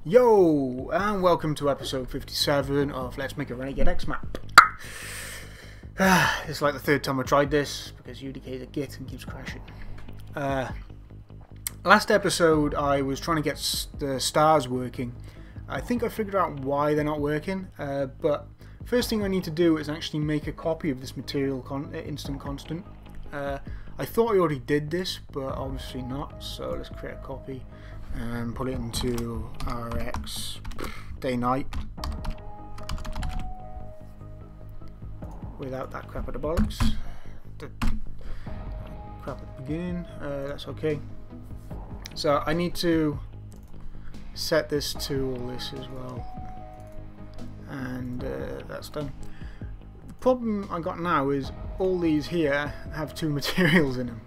Yo, and welcome to episode 57 of Let's Make a RenegadeX Map. It's like the third time I tried this because UDK is a git and keeps crashing. Last episode I was trying to get the stars working. I think I figured out why they're not working, but first thing I need to do is actually make a copy of this material instant constant. I thought I already did this, but obviously not, so let's create a copy and put it into RX day night without that crap at the bollocks. The crap at the beginning, that's okay. So I need to set this to all this as well, and that's done. The problem I got now is all these here have two materials in them.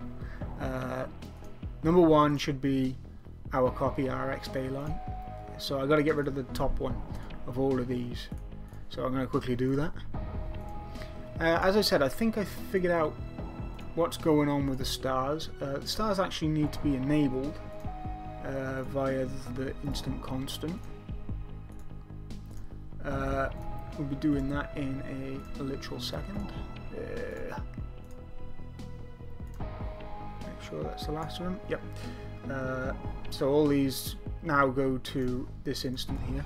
Number one should be our copy RX Daylight, so I got to get rid of the top one of all of these, so I'm going to quickly do that. As I said, I think I figured out what's going on with the stars. The stars actually need to be enabled via the instant constant. We'll be doing that in a literal second. Make sure that's the last of them. Yep. So all these now go to this instant here,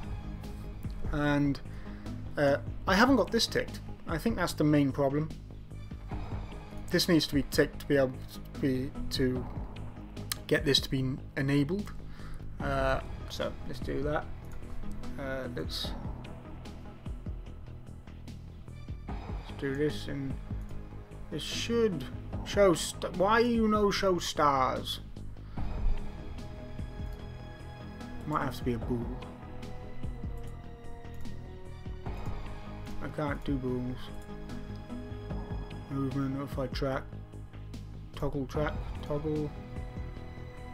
and I haven't got this ticked. I think that's the main problem. This needs to be ticked to be able to get this to be enabled. So let's do that. Let's do this, and this should show. Why show stars? Might have to be a bool. I can't do bools. Movement, notify track, toggle,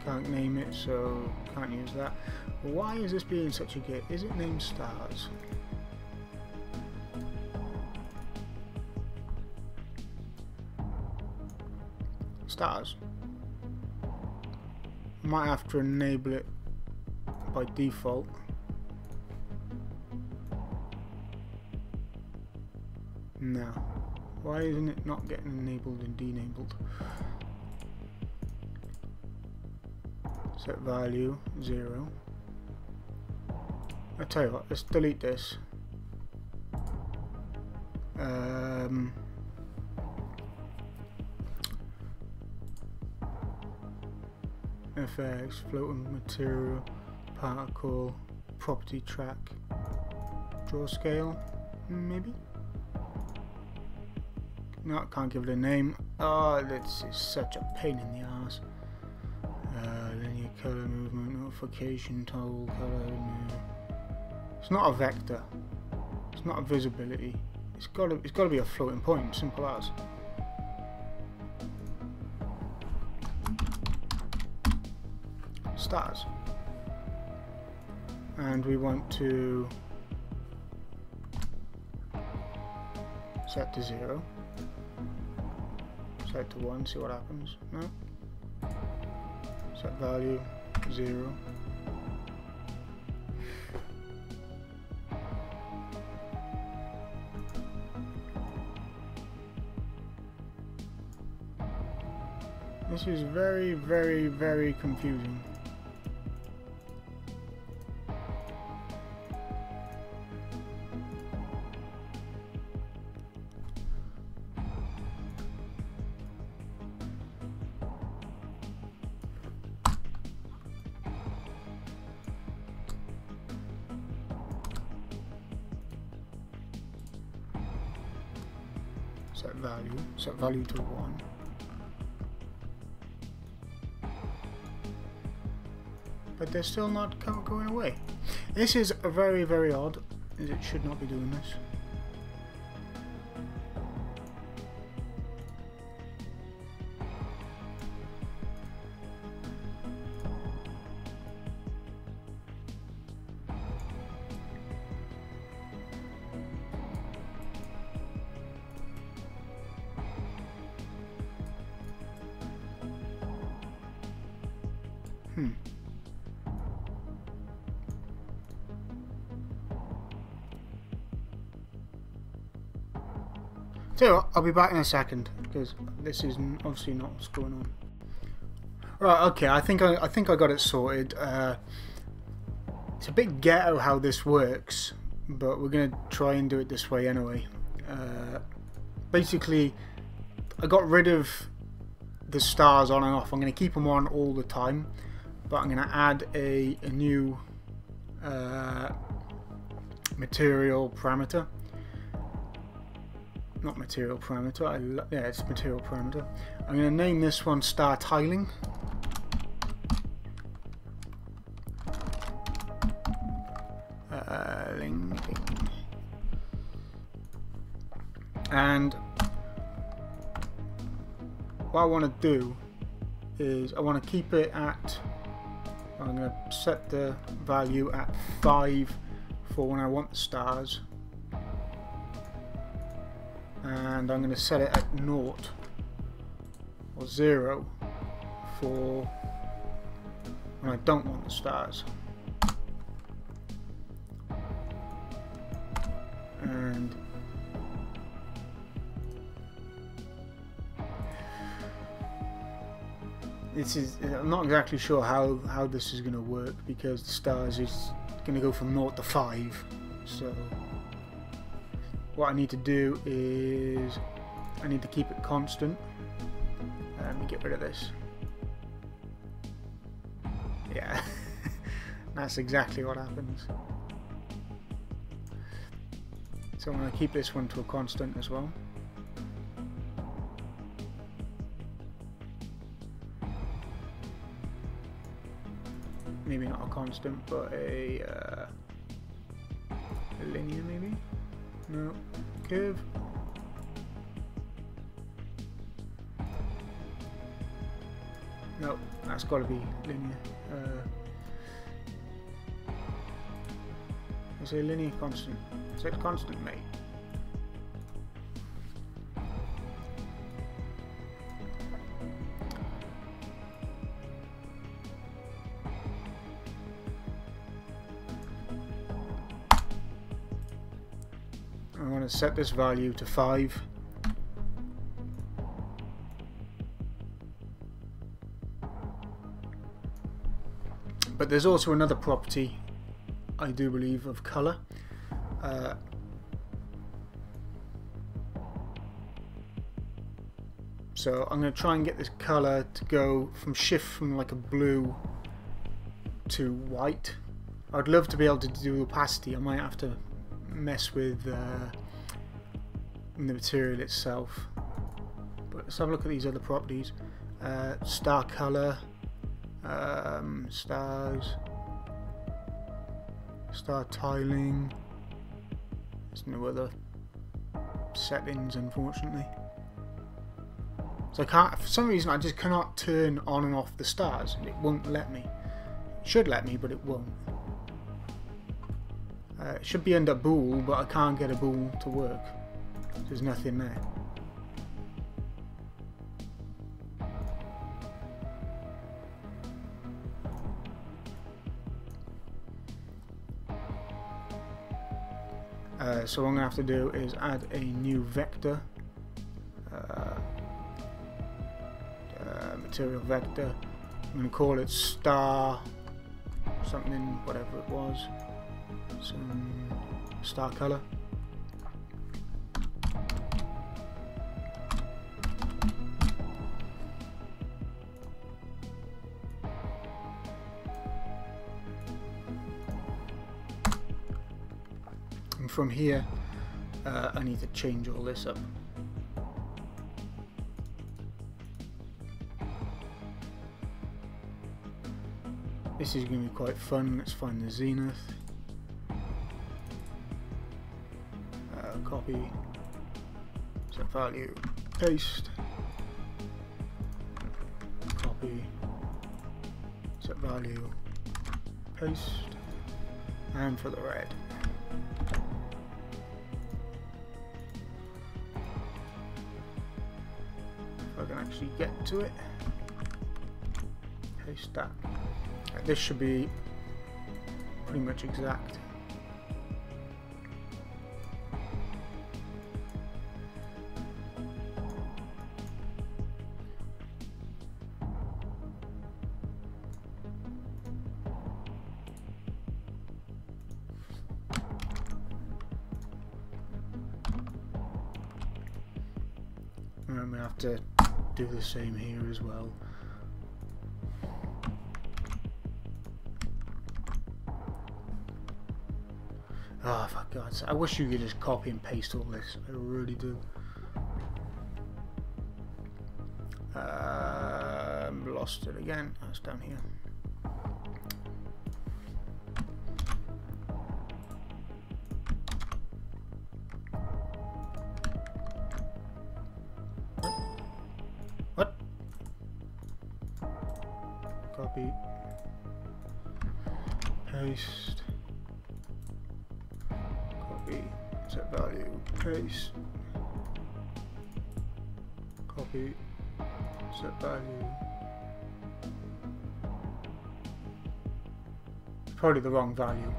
can't name it, so can't use that. Why is this being such a git? Is it named stars? Stars. Might have to enable it by default. Now, why isn't it not getting enabled and denabled? Set value 0. I tell you what, let's delete this. FX, floating material, particle, property track, draw scale, maybe? No, I can't give it a name. Oh, this is such a pain in the ass. Linear color movement, notification, toggle color. It's not a vector. It's not a visibility. It's got to be a floating point. Simple as. Stars. And we want to set to 0. Set to 1, see what happens. No. Set value 0. This is very, very, very confusing. Set value to 1. But they're still not going away. This is very, very odd, as it should not be doing this. So I'll be back in a second because this is obviously not what's going on. Right, okay, I think I got it sorted. It's a bit ghetto how this works, but we're gonna try and do it this way anyway. Basically, I got rid of the stars on and off. I'm gonna keep them on all the time, but I'm gonna add a new material parameter. Not material parameter. Yeah, it's material parameter. I'm going to name this one star tiling. And what I want to do is I want to keep it at. I'm going to set the value at 5 for when I want the stars. And I'm going to set it at 0 or 0 for when I don't want the stars. And this is, I'm not exactly sure how this is going to work because the stars is going to go from 0 to 5. So what I need to do is I need to keep it constant. Let me get rid of this. Yeah, that's exactly what happens. So I'm going to keep this one to a constant as well. Maybe not a constant, but a linear maybe? No, curve. No, that's got to be linear. I say linear constant. Set constant, mate. I want to set this value to 5. But there's also another property, I do believe, of color. So I'm going to try and get this color to go from like a blue to white. I'd love to be able to do opacity. I might have to mess with the material itself. But let's have a look at these other properties. Star color, stars, star tiling. There's no other settings, unfortunately. So I can't, for some reason I just cannot turn on and off the stars. It won't let me. It should let me, but it won't. It should be under bool, but I can't get a bool to work. There's nothing there. So what I'm going to have to do is add a new vector. Material vector. I'm going to call it star something, whatever it was. Some star color. And from here I need to change all this up. This is going to be quite fun. Let's find the zenith. Copy, set value, paste, copy, set value, paste, and for the red. If I can actually get to it, paste that. This should be pretty much exact. and we have to do the same here as well. Oh, for God's sake. I wish you could just copy and paste all this. I really do. Lost it again. Oh, it's down here. What? Copy. Paste. Copy. Set value. Paste. Copy. Set value. Probably the wrong value.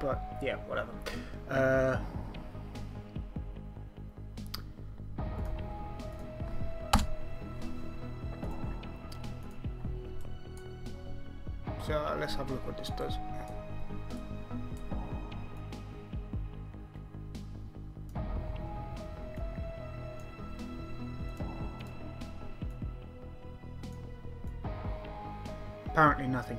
But yeah, whatever. So let's have a look what this does. Apparently nothing.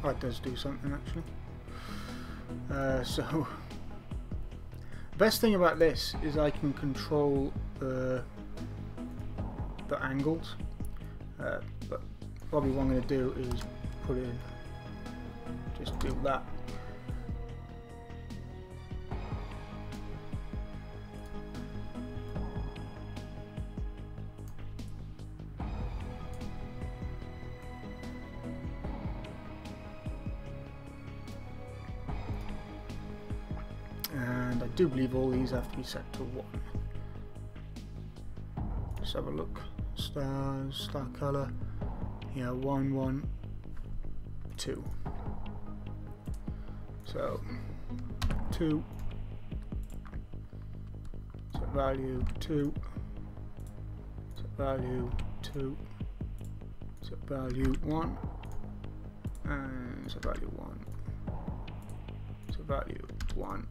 Oh, it does do something actually. So the best thing about this is I can control the angles. But probably what I'm going to do is put in, just do that. And I do believe all these have to be set to 1. Let's have a look. Stars, star color, yeah, 1, 1, 2. So 2, set value 2, set value 2, set value 1, and set value 1, set value 1.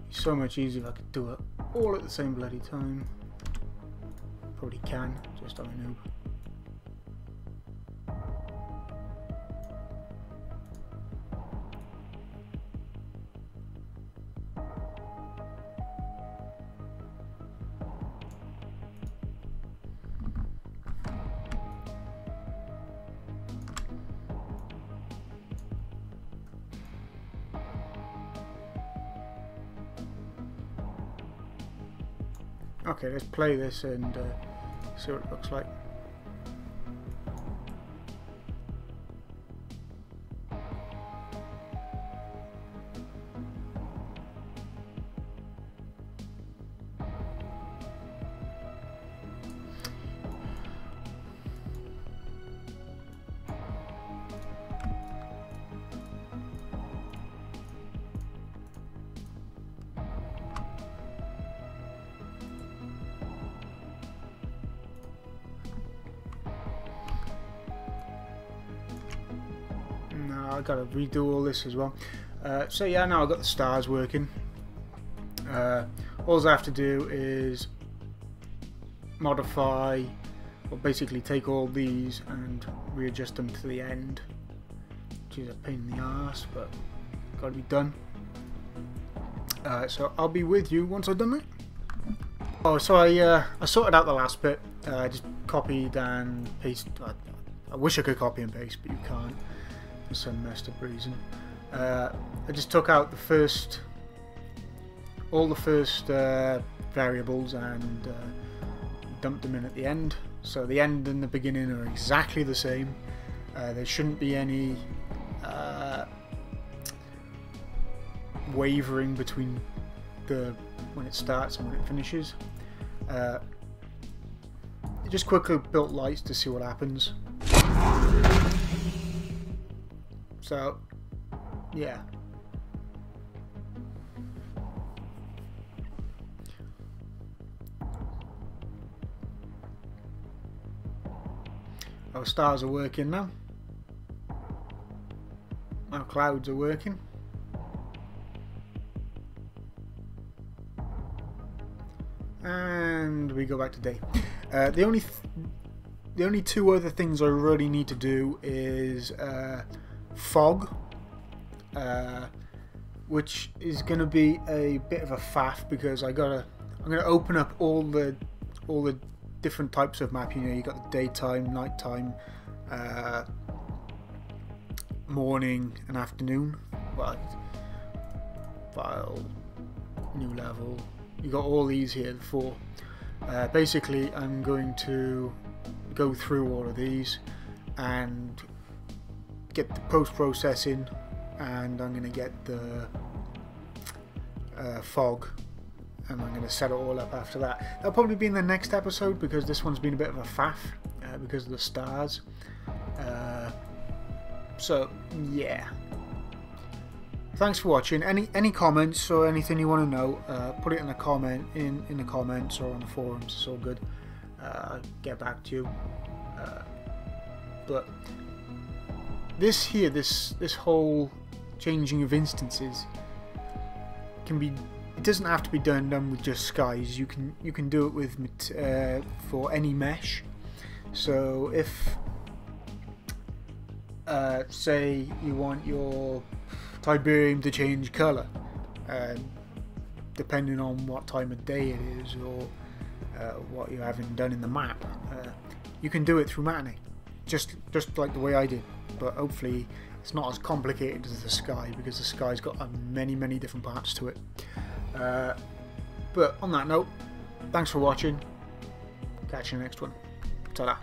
So much easier if I could do it all at the same bloody time. Probably can, just I'm a noob. Okay, let's play this and see what it looks like. I gotta redo all this as well. So yeah, now I've got the stars working. All I have to do is modify, or basically take all these and readjust them to the end, which is a pain in the arse, but gotta be done. So I'll be with you once I've done that. Oh, so I sorted out the last bit. I just copied and pasted. I wish I could copy and paste, but you can't for some messed up reason. I just took out all the first variables and dumped them in at the end. So the end and the beginning are exactly the same. There shouldn't be any wavering between when it starts and when it finishes. just quickly built lights to see what happens. So, yeah. Our stars are working now. Our clouds are working. And we go back to day. The only two other things I really need to do is fog, which is going to be a bit of a faff because I'm gonna open up all the different types of map. You know, you got the daytime, nighttime, morning, and afternoon. Well, file, new level. You got all these here. The 4. Basically, I'm going to go through all of these and get the post-processing, and I'm going to get the fog, and I'm going to set it all up after that. That'll probably be in the next episode because this one's been a bit of a faff because of the stars. So yeah. Thanks for watching. Any comments or anything you want to know, put it in the in the comments or on the forums. It's all good. I'll get back to you. But this here, this whole changing of instances can be. It doesn't have to be done with just skies. You can do it with for any mesh. So if say you want your Tiberium to change colour, depending on what time of day it is or what you're having done in the map, you can do it through matinee, just like the way I did. But hopefully it's not as complicated as the sky, because the sky's got many different parts to it. But on that note, thanks for watching. Catch you in the next one. Ta-da.